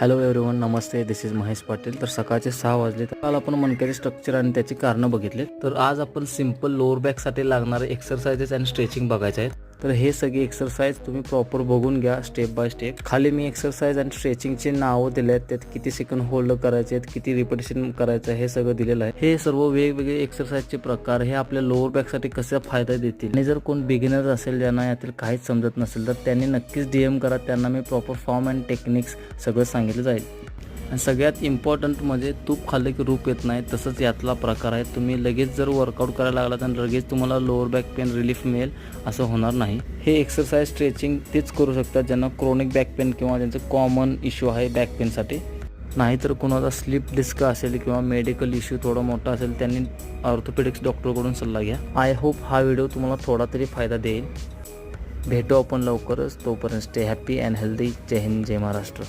Hello everyone, Namaste. This is Mahesh Patil. तर सकाळचे 6 वाजले. तर काल आपण मणक्याचे स्ट्रक्चर आणि त्याची कारणं बघितले. तर आज आपण सिंपल लोअर बॅकसाठी लागणारे एक्सरसाइजेस आणि स्ट्रेचिंग बघायचे आहेत. तर हे सगळे एक्सरसाइज तुम्ही प्रॉपर बघून घ्या स्टेप बाय स्टेप. खाली मी एक्सरसाइज आणि स्ट्रेचिंगचे नावं दिले आहेत. त्यात किती सेकंड होल्ड करायचे आहेत, किती रिपिटेशन करायचं हे सगळं दिलेलं आहे. हे सर्व वेगवेगळे एक्सरसाइजचे प्रकार हे आपल्या लोअर बॅकसाठी कसा फायदा देतील. आणि जर कोण बिगिनर असेल, ज्यांना यातील काहीच समजत नसेल, तर त्यांनी नक्कीच DM करा. त्यांना मी प्रॉपर फॉर्म अँड टेक्निक्स सगळं सांगितलं जाईल. आणि सगळ्यात इम्पॉर्टंट म्हणजे तूप खाल्लं की रूप येत नाही, तसंच यातला प्रकार आहे. तुम्ही लगेच जर वर्कआउट करायला लागला तर लगेच तुम्हाला लोअर बॅक पेन रिलीफ मिळेल असं होणार नाही. हे एक्सरसाइज स्ट्रेचिंग तेच करू शकतात ज्यांना क्रोनिक बॅक पेन किंवा ज्यांचं कॉमन इश्यू आहे बॅक पेनसाठी. नाहीतर कुणाला स्लिप डिस्क असेल किंवा मेडिकल इश्यू थोडा मोठा असेल, त्यांनी ऑर्थोपेडिक्स डॉक्टरकडून सल्ला घ्या. आय होप हा व्हिडिओ तुम्हाला थोडा तरी फायदा देईल. भेटू आपण लवकरच. तोपर्यंत स्टे हॅपी अँड हेल्दी. जय हिंद, जय महाराष्ट्र.